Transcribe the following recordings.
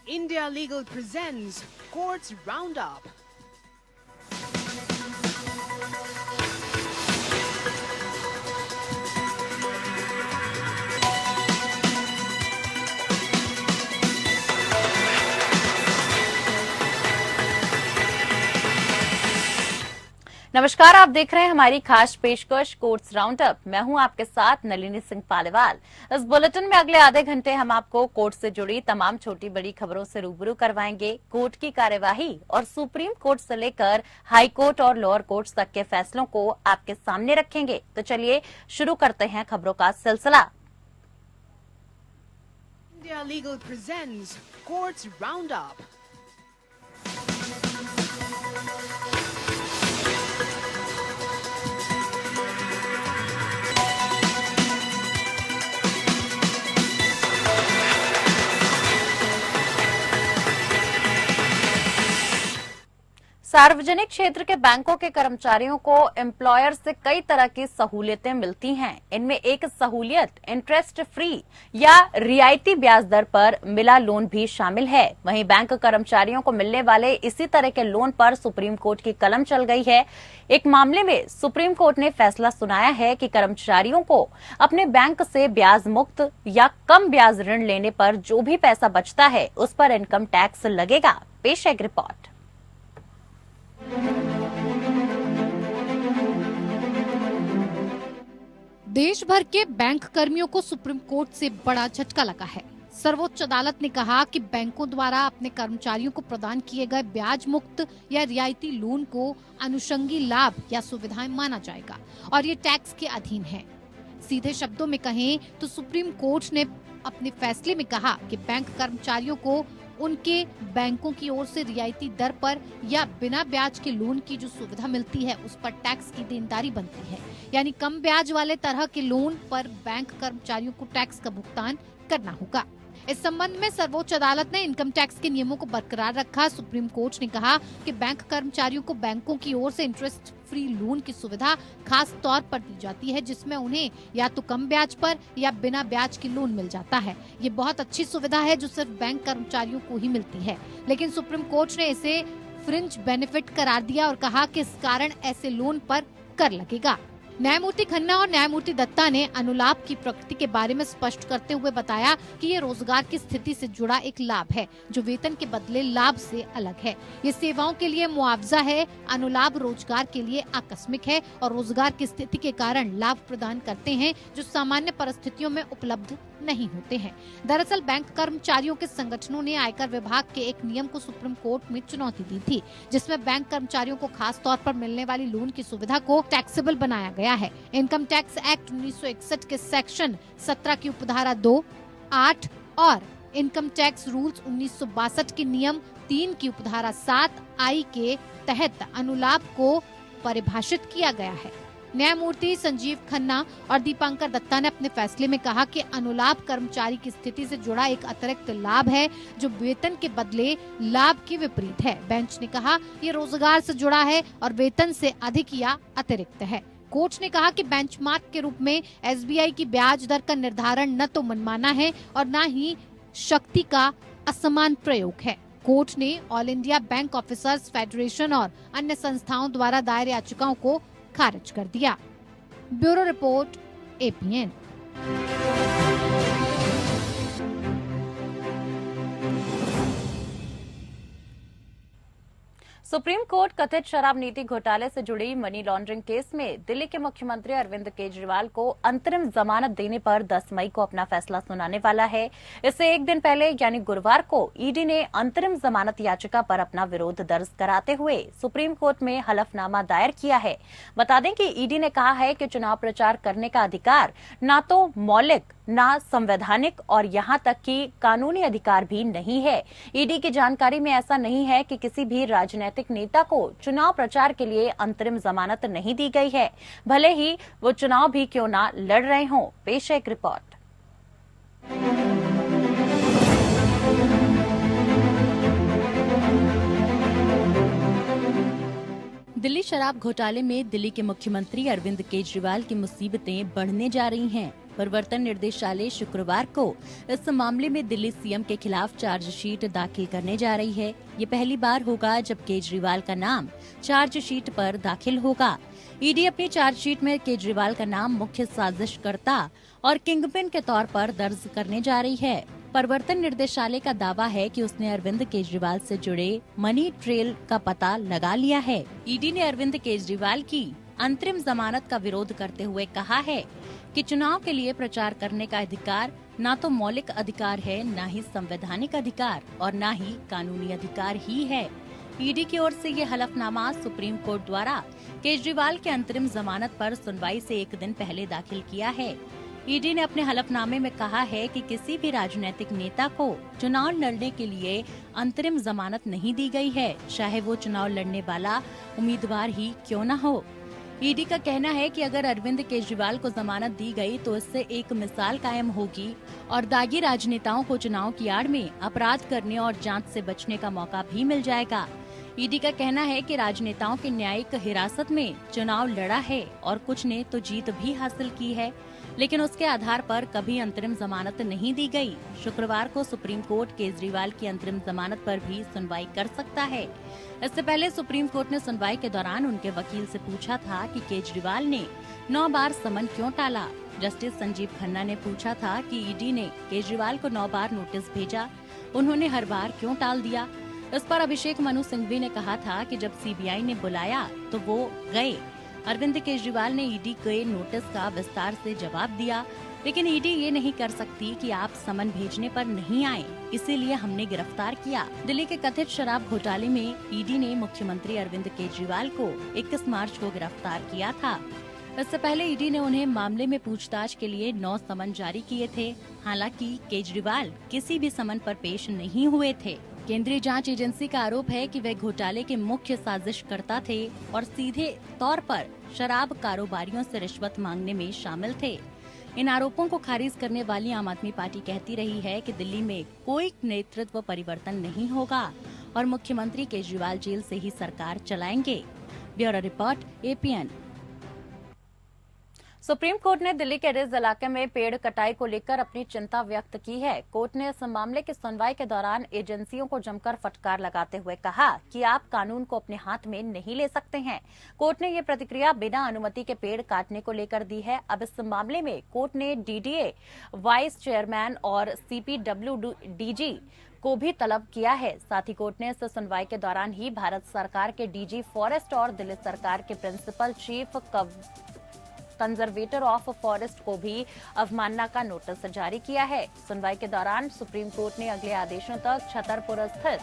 India Legal presents Courts Roundup. नमस्कार, आप देख रहे हैं हमारी खास पेशकश कोर्ट्स राउंडअप। मैं हूं आपके साथ नलिनी सिंह पालीवाल। इस बुलेटिन में अगले आधे घंटे हम आपको कोर्ट से जुड़ी तमाम छोटी बड़ी खबरों से रूबरू करवाएंगे। कोर्ट की कार्यवाही और सुप्रीम कोर्ट से लेकर हाई कोर्ट और लोअर कोर्ट तक के फैसलों को आपके सामने रखेंगे। तो चलिए शुरू करते हैं खबरों का सिलसिला। India Legal presents Courts Roundup. सार्वजनिक क्षेत्र के बैंकों के कर्मचारियों को एम्प्लॉयर से कई तरह की सहूलियतें मिलती हैं। इनमें एक सहूलियत इंटरेस्ट फ्री या रियायती ब्याज दर पर मिला लोन भी शामिल है। वहीं बैंक कर्मचारियों को मिलने वाले इसी तरह के लोन पर सुप्रीम कोर्ट की कलम चल गई है। एक मामले में सुप्रीम कोर्ट ने फैसला सुनाया है कि कर्मचारियों को अपने बैंक से ब्याज मुक्त या कम ब्याज ऋण लेने पर जो भी पैसा बचता है उस पर इनकम टैक्स लगेगा। पेश है एक रिपोर्ट। देश भर के बैंक कर्मियों को सुप्रीम कोर्ट से बड़ा झटका लगा है। सर्वोच्च अदालत ने कहा कि बैंकों द्वारा अपने कर्मचारियों को प्रदान किए गए ब्याज मुक्त या रियायती लोन को अनुषंगी लाभ या सुविधाएं माना जाएगा और ये टैक्स के अधीन है। सीधे शब्दों में कहें तो सुप्रीम कोर्ट ने अपने फैसले में कहा कि बैंक कर्मचारियों को उनके बैंकों की ओर से रियायती दर पर या बिना ब्याज के लोन की जो सुविधा मिलती है उस पर टैक्स की देनदारी बनती है। यानी कम ब्याज वाले तरह के लोन पर बैंक कर्मचारियों को टैक्स का भुगतान करना होगा। इस संबंध में सर्वोच्च अदालत ने इनकम टैक्स के नियमों को बरकरार रखा। सुप्रीम कोर्ट ने कहा कि बैंक कर्मचारियों को बैंकों की ओर से इंटरेस्ट फ्री लोन की सुविधा खास तौर पर दी जाती है, जिसमें उन्हें या तो कम ब्याज पर या बिना ब्याज के लोन मिल जाता है। ये बहुत अच्छी सुविधा है जो सिर्फ बैंक कर्मचारियों को ही मिलती है, लेकिन सुप्रीम कोर्ट ने इसे फ्रिंज बेनिफिट करार दिया और कहा कि इस कारण ऐसे लोन पर कर लगेगा। न्यायमूर्ति खन्ना और न्यायमूर्ति दत्ता ने अनुलाभ की प्रकृति के बारे में स्पष्ट करते हुए बताया कि ये रोजगार की स्थिति से जुड़ा एक लाभ है जो वेतन के बदले लाभ से अलग है। ये सेवाओं के लिए मुआवजा है। अनुलाभ रोजगार के लिए आकस्मिक है और रोजगार की स्थिति के कारण लाभ प्रदान करते हैं जो सामान्य परिस्थितियों में उपलब्ध नहीं होते हैं। दरअसल बैंक कर्मचारियों के संगठनों ने आयकर विभाग के एक नियम को सुप्रीम कोर्ट में चुनौती दी थी, जिसमें बैंक कर्मचारियों को खास तौर पर मिलने वाली लोन की सुविधा को टैक्सेबल बनाया गया है। इनकम टैक्स एक्ट 1961 के सेक्शन 17 की उपधारा 2, 8 और इनकम टैक्स रूल्स 1962 के नियम 3 की उपधारा 7 आई के तहत अनुलाभ को परिभाषित किया गया है। न्यायमूर्ति संजीव खन्ना और दीपांकर दत्ता ने अपने फैसले में कहा कि अनुलाभ कर्मचारी की स्थिति से जुड़ा एक अतिरिक्त लाभ है जो वेतन के बदले लाभ के विपरीत है। बेंच ने कहा ये रोजगार से जुड़ा है और वेतन से अधिक या अतिरिक्त है। कोर्ट ने कहा कि बेंचमार्क के रूप में एसबीआई की ब्याज दर का निर्धारण न तो मनमाना है और न ही शक्ति का असमान प्रयोग है। कोर्ट ने all India bank officers federation और अन्य संस्थाओं द्वारा दायर याचिकाओं को खारिज कर दिया। Bureau report, APN. Supreme court कथित शराब नीति घोटाले से जुड़ी मनी लॉन्ड्रिंग केस में दिल्ली के मुख्यमंत्री अरविंद केजरीवाल को अंतरिम जमानत देने पर 10 मई को अपना फैसला सुनाने वाला है। इससे एक दिन पहले यानी गुरुवार को ईडी ने अंतरिम जमानत याचिका पर अपना विरोध दर्ज कराते हुए सुप्रीम कोर्ट में हलफनामा दायर किया है। बता दें कि ईडी ने कहा है कि चुनाव प्रचार करने का अधिकार न तो मौलिक न संवैधानिक और यहां तक कि कानूनी अधिकार भी नहीं है। ईडी की जानकारी में ऐसा नहीं है कि किसी भी राजनीतिक नेता को चुनाव प्रचार के लिए अंतरिम जमानत नहीं दी गई है, भले ही वो चुनाव भी क्यों ना लड़ रहे हों। पेश है एक रिपोर्ट। दिल्ली शराब घोटाले में दिल्ली के मुख्यमंत्री अरविंद केजरीवाल की मुसीबतें बढ़ने जा रही हैं। प्रवर्तन निर्देशालय शुक्रवार को इस मामले में दिल्ली सीएम के खिलाफ चार्जशीट दाखिल करने जा रही है। ये पहली बार होगा जब केजरीवाल का नाम चार्जशीट पर दाखिल होगा। ईडी अपनी चार्जशीट में केजरीवाल का नाम मुख्य साजिशकर्ता और किंगपिन के तौर पर दर्ज करने जा रही है। प्रवर्तन निर्देशालय का दावा है कि उसने अरविंद केजरीवाल से जुड़े मनी ट्रेल का पता लगा लिया है। ईडी ने अरविंद केजरीवाल की अंतरिम जमानत का विरोध करते हुए कहा है कि चुनाव के लिए प्रचार करने का अधिकार न तो मौलिक अधिकार है, न ही संवैधानिक अधिकार और न ही कानूनी अधिकार ही है। ईडी की ओर से ये हलफनामा सुप्रीम कोर्ट द्वारा केजरीवाल के अंतरिम जमानत पर सुनवाई से एक दिन पहले दाखिल किया है। ईडी ने अपने हलफनामे में कहा है कि किसी भी राजनीतिक नेता को चुनाव लड़ने के लिए अंतरिम जमानत नहीं दी गई है, चाहे वो चुनाव लड़ने वाला उम्मीदवार ही क्यों न हो। ईडी का कहना है कि अगर अरविंद केजरीवाल को जमानत दी गई तो इससे एक मिसाल कायम होगी और दागी राजनेताओं को चुनाव की आड़ में अपराध करने और जांच से बचने का मौका भी मिल जाएगा। ईडी का कहना है कि राजनेताओं की न्यायिक हिरासत में चुनाव लड़ा है और कुछ ने तो जीत भी हासिल की है, लेकिन उसके आधार पर कभी अंतरिम जमानत नहीं दी गई। शुक्रवार को सुप्रीम कोर्ट केजरीवाल की अंतरिम जमानत पर भी सुनवाई कर सकता है। इससे पहले सुप्रीम कोर्ट ने सुनवाई के दौरान उनके वकील से पूछा था कि केजरीवाल ने 9 बार समन क्यों टाला। जस्टिस संजीव खन्ना ने पूछा था कि ईडी ने केजरीवाल को 9 बार नोटिस भेजा, उन्होंने हर बार क्यों टाल दिया। इस पर अभिषेक मनु सिंघवी ने कहा था कि जब सीबीआई ने बुलाया तो वो गए। अरविंद केजरीवाल ने ईडी के नोटिस का विस्तार से जवाब दिया, लेकिन ईडी ये नहीं कर सकती कि आप समन भेजने पर नहीं आए, इसीलिए हमने गिरफ्तार किया। दिल्ली के कथित शराब घोटाले में ईडी ने मुख्यमंत्री अरविंद केजरीवाल को 21 मार्च को गिरफ्तार किया था। इससे पहले ईडी ने उन्हें मामले में पूछताछ के लिए 9 समन जारी किए थे। हालांकि केजरीवाल किसी भी समन पर पेश नहीं हुए थे। केंद्रीय जांच एजेंसी का आरोप है कि वे घोटाले के मुख्य साजिशकर्ता थे और सीधे तौर पर शराब कारोबारियों से रिश्वत मांगने में शामिल थे। इन आरोपों को खारिज करने वाली आम आदमी पार्टी कहती रही है कि दिल्ली में कोई नेतृत्व परिवर्तन नहीं होगा और मुख्यमंत्री केजरीवाल जेल से ही सरकार चलाएंगे। Bureau report, APN। Supreme court ने दिल्ली के रिज इलाके में पेड़ कटाई को लेकर अपनी चिंता व्यक्त की है। कोर्ट ने इस मामले की सुनवाई के दौरान एजेंसियों को जमकर फटकार लगाते हुए कहा कि आप कानून को अपने हाथ में नहीं ले सकते हैं। कोर्ट ने ये प्रतिक्रिया बिना अनुमति के पेड़ काटने को लेकर दी है। अब इस मामले में कोर्ट ने DDA, वाइस चेयरमैन और CPW DG को भी तलब किया है। साथ ही कोर्ट ने इस सुनवाई के दौरान ही भारत सरकार के DG फॉरेस्ट और दिल्ली सरकार के principal chief conservator of forest को भी अवमानना का नोटिस जारी किया है। सुनवाई के दौरान सुप्रीम कोर्ट ने अगले आदेशों तक छतरपुर स्थित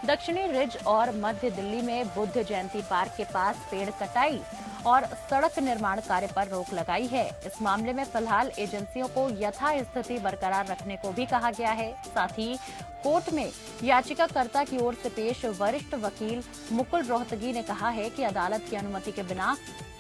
दक्षिणी रिज और मध्य दिल्ली में बुद्ध जयंती पार्क के पास पेड़ कटाई और सड़क निर्माण कार्य पर रोक लगाई है। इस मामले में फिलहाल एजेंसियों को यथास्थिति बरकरार रखने को भी कहा गया है। साथ ही कोर्ट में याचिकाकर्ता की ओर से पेश वरिष्ठ वकील मुकुल रोहतगी ने कहा है कि अदालत की अनुमति के बिना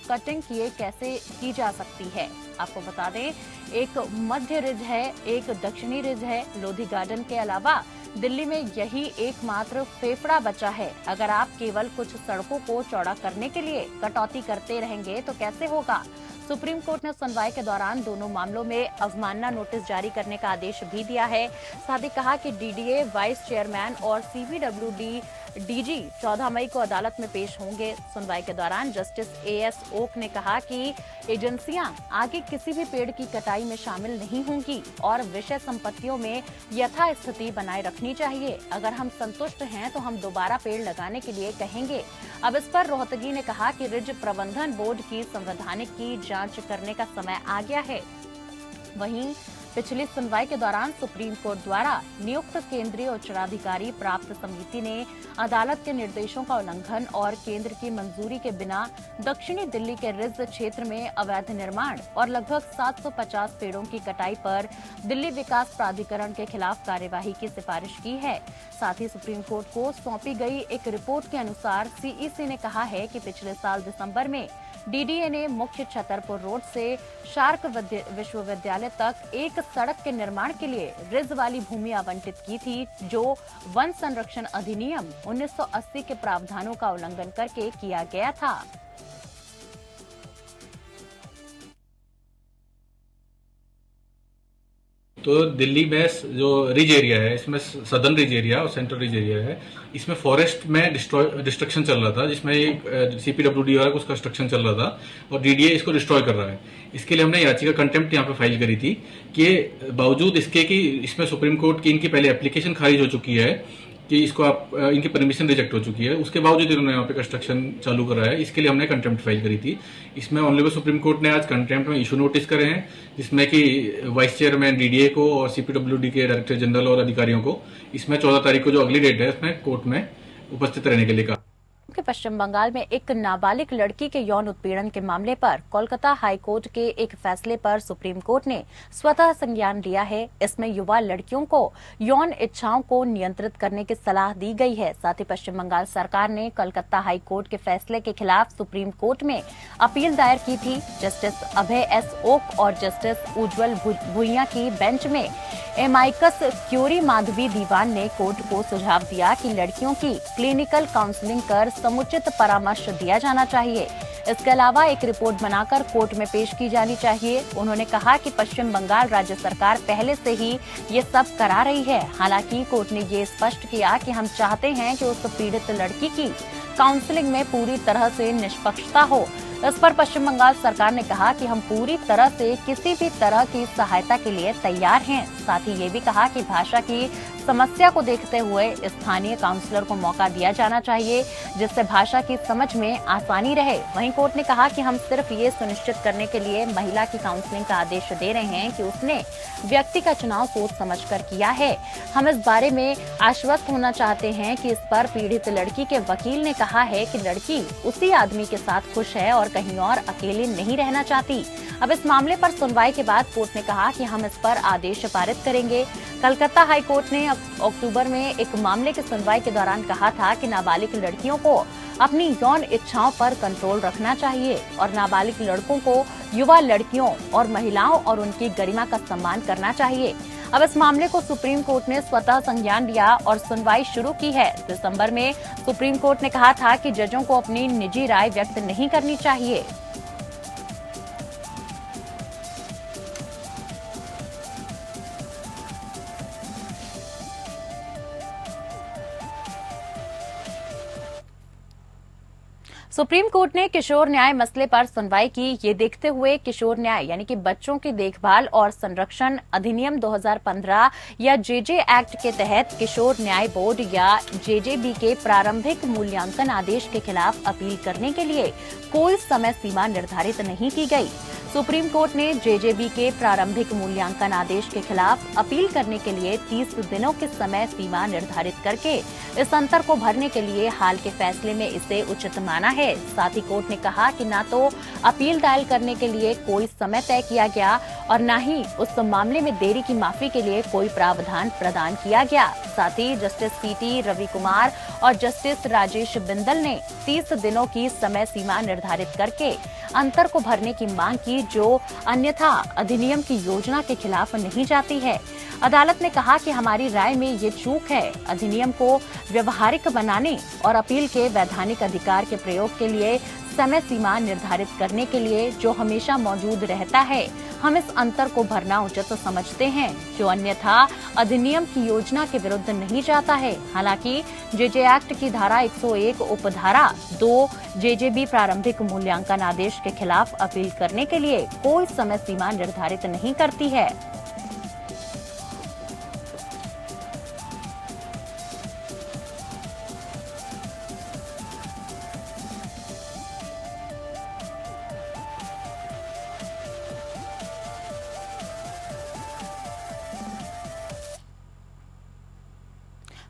कटिंग किए कैसे की जा सकती है। आपको बता दें, एक मध्य रिज है, एक दक्षिणी रिज है। लोधी गार्डन के अलावा दिल्ली में यही एकमात्र फेफड़ा बचा है। अगर आप केवल कुछ सड़कों को चौड़ा करने के लिए कटौती करते रहेंगे तो कैसे होगा। सुप्रीम कोर्ट ने सुनवाई के दौरान दोनों मामलों में अवमानना नोटिस जारी करने का आदेश भी दिया है। साथ ही कहा कि DDA वाइस चेयरमैन और CPW DG 14 मई को अदालत में पेश होंगे। सुनवाई के दौरान जस्टिस AS ओक ने कहा कि एजेंसियां आगे किसी भी पेड़ की कटाई में शामिल नहीं होंगी और विषय संपत्तियों में यथास्थिति बनाए रखनी चाहिए। अगर हम संतुष्ट हैं तो हम दोबारा पेड़ लगाने के लिए कहेंगे। अब इस पर रोहतगी ने कहा कि रिज प्रबंधन बोर्ड की संवैधानिक की जांच करने का समय आ गया है। वहीं पिछली सुनवाई के दौरान सुप्रीम कोर्ट द्वारा नियुक्त केंद्रीय उच्चाधिकारी प्राप्त समिति ने अदालत के निर्देशों का उल्लंघन और केंद्र की मंजूरी के बिना दक्षिणी दिल्ली के रिज क्षेत्र में अवैध निर्माण और लगभग 750 पेड़ों की कटाई पर दिल्ली विकास प्राधिकरण के खिलाफ कार्यवाही की सिफारिश की है। साथ ही सुप्रीम कोर्ट को सौंपी गई एक रिपोर्ट के अनुसार CEC ने कहा है कि पिछले साल दिसंबर में DDA ने मुख्य छतरपुर रोड से शार्क विश्वविद्यालय तक एक सड़क के निर्माण के लिए रिज वाली भूमि आवंटित की थी, जो वन संरक्षण अधिनियम 1980 के प्रावधानों का उल्लंघन करके किया गया था। तो दिल्ली में जो रिज एरिया है, इसमें सदर्न रिज एरिया और सेंट्रल रिज एरिया है, इसमें फॉरेस्ट में डिस्ट्रक्शन चल रहा था, जिसमें CPWD वाला कुछ कंस्ट्रक्शन चल रहा था और DDA इसको डिस्ट्रॉय कर रहा है। इसके लिए हमने याचिका कंटेम्प्ट यहाँ पे फाइल करी थी कि बावजूद इसके कि इसमें सुप्रीम कोर्ट की इनकी पहले एप्लीकेशन खारिज हो चुकी है कि इसको आप इनकी परमिशन रिजेक्ट हो चुकी है, उसके बावजूद इन्होंने यहाँ पे कंस्ट्रक्शन चालू करा है। इसके लिए हमने कंटेम्प्ट फाइल करी थी। इसमें ऑनरेबल सुप्रीम कोर्ट ने आज कंटेम्प्ट में इशू नोटिस करे हैं, जिसमें कि वाइस चेयरमैन DDA को और CPWD के डायरेक्टर जनरल और अधिकारियों को इसमें 14 तारीख को जो अगली डेट है उसमें कोर्ट में उपस्थित रहने के लिए कहा। कि पश्चिम बंगाल में एक नाबालिग लड़की के यौन उत्पीड़न के मामले पर कोलकाता हाई कोर्ट के एक फैसले पर सुप्रीम कोर्ट ने स्वतः संज्ञान लिया है। इसमें युवा लड़कियों को यौन इच्छाओं को नियंत्रित करने की सलाह दी गई है। साथ ही पश्चिम बंगाल सरकार ने कोलकाता हाई कोर्ट के फैसले के खिलाफ सुप्रीम कोर्ट में अपील दायर की थी। जस्टिस अभय S ओक और जस्टिस उज्जवल भुइया की बेंच में एमाइकस क्यूरी माधवी दीवान ने कोर्ट को सुझाव दिया कि लड़कियों की क्लिनिकल काउंसलिंग कर समुचित परामर्श दिया जाना चाहिए। इसके अलावा एक रिपोर्ट बनाकर कोर्ट में पेश की जानी चाहिए। उन्होंने कहा कि पश्चिम बंगाल राज्य सरकार पहले से ही ये सब करा रही है। हालांकि कोर्ट ने ये स्पष्ट किया कि हम चाहते हैं कि उस पीड़ित लड़की की काउंसलिंग में पूरी तरह से निष्पक्षता हो। इस पर पश्चिम बंगाल सरकार ने कहा कि हम पूरी तरह से किसी भी तरह की सहायता के लिए तैयार हैं। साथ ही ये भी कहा कि भाषा की समस्या को देखते हुए स्थानीय काउंसलर को मौका दिया जाना चाहिए, जिससे भाषा की समझ में आसानी रहे। वहीं कोर्ट ने कहा कि हम सिर्फ ये सुनिश्चित करने के लिए महिला की काउंसलिंग का आदेश दे रहे हैं कि उसने व्यक्ति का चुनाव सोच समझकर किया है। हम इस बारे में आश्वस्त होना चाहते हैं कि इस पर पीड़ित लड़की के वकील ने कहा है कि लड़की उसी आदमी के साथ खुश है और कहीं और अकेले नहीं रहना चाहती। अब इस मामले पर सुनवाई के बाद कोर्ट ने कहा कि हम इस पर आदेश पारित करेंगे। कलकत्ता हाई कोर्ट ने अक्टूबर में एक मामले की सुनवाई के दौरान कहा था कि नाबालिग लड़कियों को अपनी यौन इच्छाओं पर कंट्रोल रखना चाहिए और नाबालिग लड़कों को युवा लड़कियों और महिलाओं और उनकी गरिमा का सम्मान करना चाहिए। अब इस मामले को सुप्रीम कोर्ट ने स्वतः संज्ञान लिया और सुनवाई शुरू की है। दिसंबर में सुप्रीम कोर्ट ने कहा था कि जजों को अपनी निजी राय व्यक्त नहीं करनी चाहिए। सुप्रीम कोर्ट ने किशोर न्याय मसले पर सुनवाई की। ये देखते हुए किशोर न्याय यानी कि बच्चों की देखभाल और संरक्षण अधिनियम 2015 या JJ एक्ट के तहत किशोर न्याय बोर्ड या JJB के प्रारंभिक मूल्यांकन आदेश के खिलाफ अपील करने के लिए कोई समय सीमा निर्धारित नहीं की गई। सुप्रीम कोर्ट ने JJB के प्रारंभिक मूल्यांकन आदेश के खिलाफ अपील करने के लिए 30 दिनों की समय सीमा निर्धारित करके इस अंतर को भरने के लिए हाल के फैसले में इसे उचित माना है। साथ ही कोर्ट ने कहा कि न तो अपील दायर करने के लिए कोई समय तय किया गया और न ही उस मामले में देरी की माफी के लिए कोई प्रावधान प्रदान किया गया। साथ ही जस्टिस CT रवि कुमार और जस्टिस राजेश बिंदल ने 30 दिनों की समय सीमा निर्धारित करके अंतर को भरने की मांग की, जो अन्यथा अधिनियम की योजना के खिलाफ नहीं जाती है। अदालत ने कहा कि हमारी राय में ये चूक है। अधिनियम को व्यवहारिक बनाने और अपील के वैधानिक अधिकार के प्रयोग के लिए समय सीमा निर्धारित करने के लिए जो हमेशा मौजूद रहता है, हम इस अंतर को भरना उचित समझते हैं, जो अन्यथा अधिनियम की योजना के विरुद्ध नहीं जाता है। हालांकि JJ एक्ट की धारा 101 उपधारा 2 JJB प्रारंभिक मूल्यांकन आदेश के खिलाफ अपील करने के लिए कोई समय सीमा निर्धारित नहीं करती है।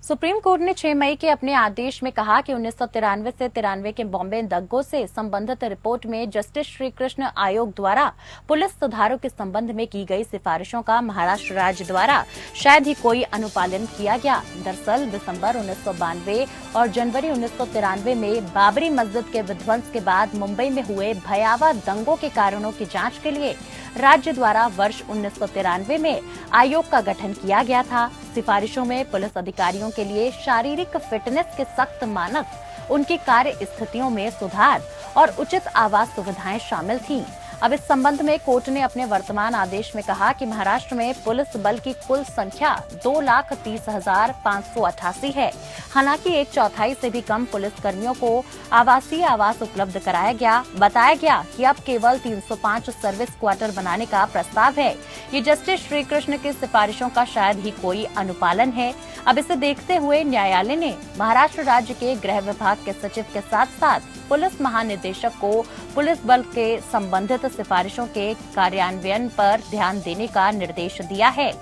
सुप्रीम कोर्ट ने 6 मई के अपने आदेश में कहा कि 1993 से 93 के बॉम्बे दंगों से संबंधित रिपोर्ट में जस्टिस श्री कृष्ण आयोग द्वारा पुलिस सुधारों के संबंध में की गई सिफारिशों का महाराष्ट्र राज्य द्वारा शायद ही कोई अनुपालन किया गया। दरअसल दिसंबर 1992 और जनवरी 1993 में बाबरी मस्जिद के विध्वंस के बाद मुंबई में हुए भयावह दंगों के कारणों की जांच के लिए राज्य द्वारा वर्ष 1993 में आयोग का गठन किया गया था। सिफारिशों में पुलिस अधिकारियों के लिए शारीरिक फिटनेस के सख्त मानक, उनकी कार्य स्थितियों में सुधार और उचित आवास सुविधाएं शामिल थीं। अब इस संबंध में कोर्ट ने अपने वर्तमान आदेश में कहा कि महाराष्ट्र में पुलिस बल की कुल संख्या 2,30,588 है। हालांकि 1/4 से भी कम पुलिस कर्मियों को आवासीय आवास उपलब्ध कराया गया। बताया गया कि अब केवल 305 सर्विस क्वार्टर बनाने का प्रस्ताव है। ये जस्टिस श्री कृष्ण की सिफारिशों का शायद ही कोई अनुपालन है। अब इसे देखते हुए न्यायालय ने महाराष्ट्र राज्य के गृह विभाग के सचिव के साथ साथ पुलिस महानिदेशक को पुलिस बल के संबंधित सिफारिशों के कार्यान्वयन पर ध्यान देने का निर्देश दिया है।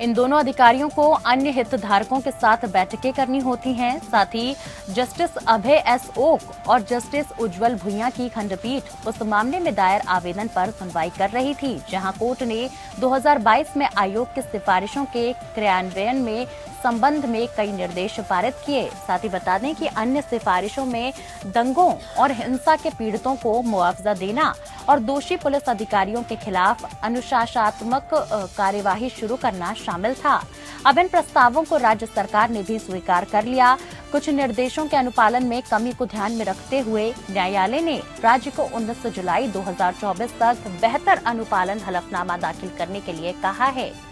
इन दोनों अधिकारियों को अन्य हितधारकों के साथ बैठकें करनी होती हैं। साथ ही जस्टिस अभय एस ओक और जस्टिस उज्जवल भुइयां की खंडपीठ उस मामले में दायर आवेदन पर सुनवाई कर रही थी, जहां कोर्ट ने 2022 में आयोग की सिफारिशों के क्रियान्वयन में संबंध में कई निर्देश पारित किए। साथ ही बता दें कि अन्य सिफारिशों में दंगों और हिंसा के पीड़ितों को मुआवजा देना और दोषी पुलिस अधिकारियों के खिलाफ अनुशासनात्मक कार्यवाही शुरू करना शामिल था। अब इन प्रस्तावों को राज्य सरकार ने भी स्वीकार कर लिया। कुछ निर्देशों के अनुपालन में कमी को ध्यान में रखते हुए न्यायालय ने राज्य को 19 जुलाई 2024 तक बेहतर अनुपालन हलफनामा दाखिल करने के लिए कहा है।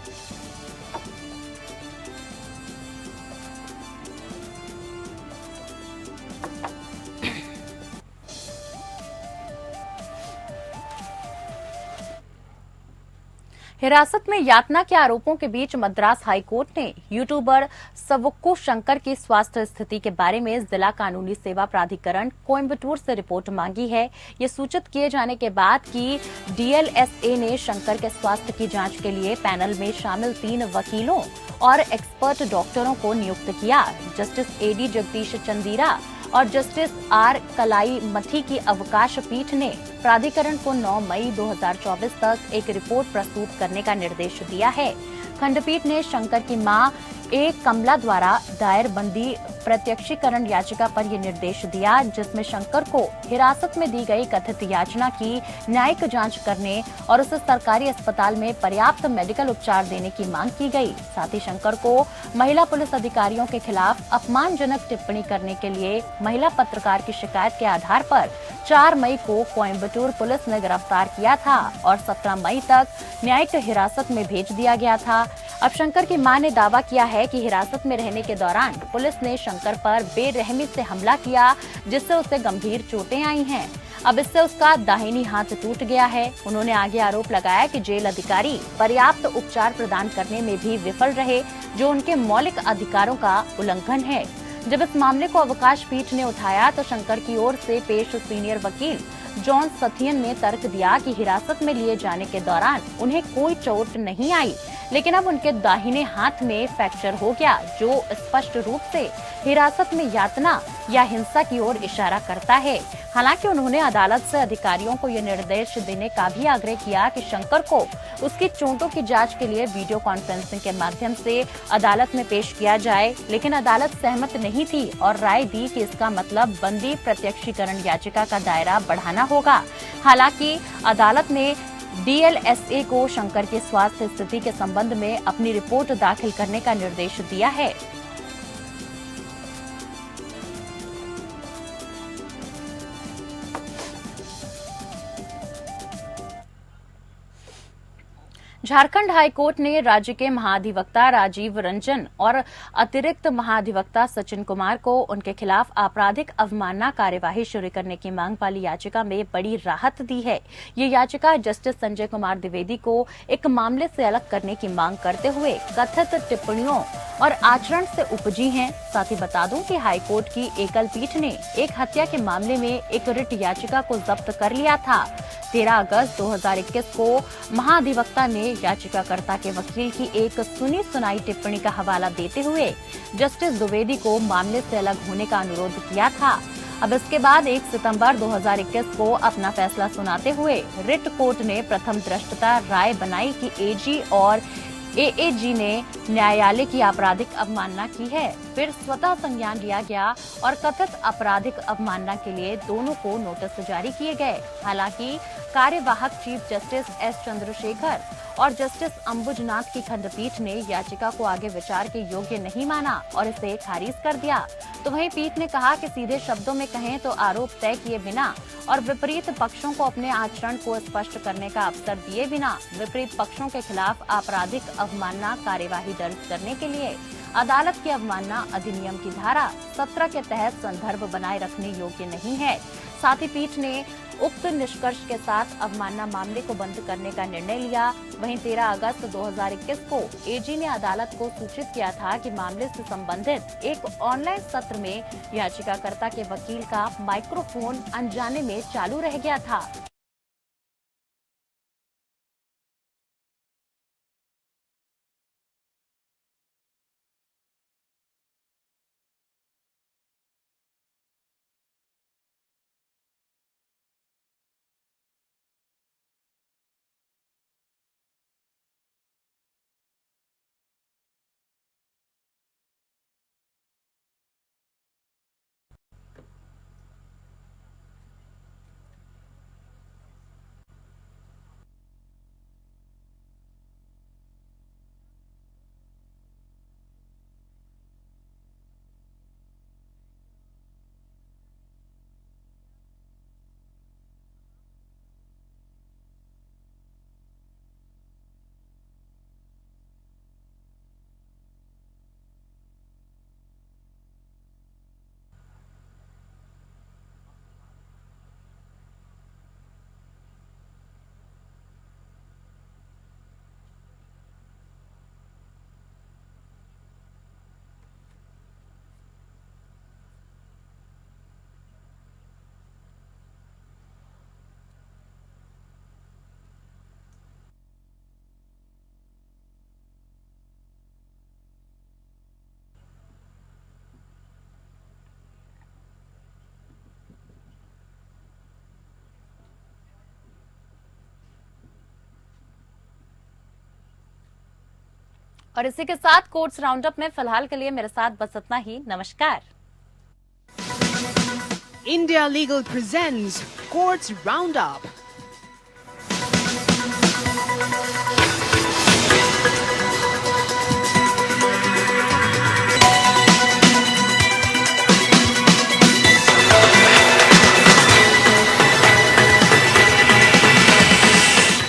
हिरासत में यातना के आरोपों के बीच मद्रास हाईकोर्ट ने यूट्यूबर सवुक्कू शंकर की स्वास्थ्य स्थिति के बारे में जिला कानूनी सेवा प्राधिकरण कोयम्बटूर से रिपोर्ट मांगी है। ये सूचित किए जाने के बाद कि डीएलएसए ने शंकर के स्वास्थ्य की जांच के लिए पैनल में शामिल 3 वकीलों और एक्सपर्ट डॉक्टरों को नियुक्त किया। जस्टिस एडी जगदीश चंदीरा और जस्टिस आर कलाई मथी की अवकाश पीठ ने प्राधिकरण को 9 मई 2024 तक एक रिपोर्ट प्रस्तुत करने का निर्देश दिया है। खंडपीठ ने शंकर की मां ए कमला द्वारा दायर बंदी प्रत्यक्षीकरण याचिका पर यह निर्देश दिया, जिसमें शंकर को हिरासत में दी गई कथित याचना की न्यायिक जांच करने और उसे सरकारी अस्पताल में पर्याप्त मेडिकल उपचार देने की मांग की गई। साथ ही शंकर को महिला पुलिस अधिकारियों के खिलाफ अपमानजनक टिप्पणी करने के लिए महिला पत्रकार की शिकायत के आधार पर 4 मई को कोयम्बटूर पुलिस ने गिरफ्तार किया था और 17 मई तक न्यायिक हिरासत में भेज दिया गया था। अब शंकर की मां ने दावा किया है कि हिरासत में रहने के दौरान पुलिस ने शंकर पर बेरहमी से हमला किया, जिससे उसे गंभीर चोटें आई हैं। अब इससे उसका दाहिनी हाथ टूट गया है। उन्होंने आगे आरोप लगाया कि जेल अधिकारी पर्याप्त उपचार प्रदान करने में भी विफल रहे, जो उनके मौलिक अधिकारों का उल्लंघन है। जब इस मामले को अवकाश पीठ ने उठाया तो शंकर की ओर से पेश सीनियर वकील जॉन सथियन ने तर्क दिया कि हिरासत में लिए जाने के दौरान उन्हें कोई चोट नहीं आई, लेकिन अब उनके दाहिने हाथ में फ्रैक्चर हो गया, जो स्पष्ट रूप से हिरासत में यातना या हिंसा की ओर इशारा करता है। हालांकि उन्होंने अदालत से अधिकारियों को यह निर्देश देने का भी आग्रह किया कि शंकर को उसकी चोटों की जांच के लिए वीडियो कॉन्फ्रेंसिंग के माध्यम से अदालत में पेश किया जाए, लेकिन अदालत सहमत नहीं थी और राय दी कि इसका मतलब बंदी प्रत्यक्षीकरण याचिका का दायरा बढ़ाना होगा। हालांकि अदालत ने डीएलएसए को शंकर के स्वास्थ्य स्थिति के संबंध में अपनी रिपोर्ट दाखिल करने का निर्देश दिया है। झारखंड हाईकोर्ट ने राज्य के महाधिवक्ता राजीव रंजन और अतिरिक्त महाधिवक्ता सचिन कुमार को उनके खिलाफ आपराधिक अवमानना कार्यवाही शुरू करने की मांग वाली याचिका में बड़ी राहत दी है। ये याचिका जस्टिस संजय कुमार द्विवेदी को एक मामले से अलग करने की मांग करते हुए कथित टिप्पणियों और आचरण से उपजी हैं। साथ ही बता दूं कि हाईकोर्ट की एकल पीठ ने एक हत्या के मामले में एक रिट याचिका को जब्त कर लिया था। 13 अगस्त 2021 को महाधिवक्ता ने याचिकाकर्ता के वकील की एक सुनी सुनाई टिप्पणी का हवाला देते हुए जस्टिस द्विवेदी को मामले से अलग होने का अनुरोध किया था। अब इसके बाद 1 सितंबर 2021 को अपना फैसला सुनाते हुए रिट कोर्ट ने प्रथम दृष्टता राय बनाई कि एजी और एएजी ने न्यायालय की आपराधिक अवमानना की है। फिर स्वतः संज्ञान लिया गया और कथित आपराधिक अवमानना के लिए दोनों को नोटिस जारी किए गए। हालांकि कार्यवाहक चीफ जस्टिस एस चंद्रशेखर और जस्टिस अंबुजनाथ की खंडपीठ ने याचिका को आगे विचार के योग्य नहीं माना और इसे खारिज कर दिया। तो वहीं पीठ ने कहा कि सीधे शब्दों में कहें तो आरोप तय किए बिना और विपरीत पक्षों को अपने आचरण को स्पष्ट करने का अवसर दिए बिना विपरीत पक्षों के खिलाफ आपराधिक अवमानना कार्यवाही दर्ज करने के लिए अदालत की अवमानना अधिनियम की धारा 17 के तहत संदर्भ बनाए रखने योग्य नहीं है। साथ ही पीठ ने उक्त निष्कर्ष के साथ अवमानना मामले को बंद करने का निर्णय लिया। वहीं 13 अगस्त 2021 को एजी ने अदालत को सूचित किया था कि मामले से संबंधित एक ऑनलाइन सत्र में याचिकाकर्ता के वकील का माइक्रोफोन अनजाने में चालू रह गया था। और इसी के साथ कोर्ट्स राउंडअप में फिलहाल के लिए मेरे साथ बस इतना ही। नमस्कार। India Legal presents Courts Roundup.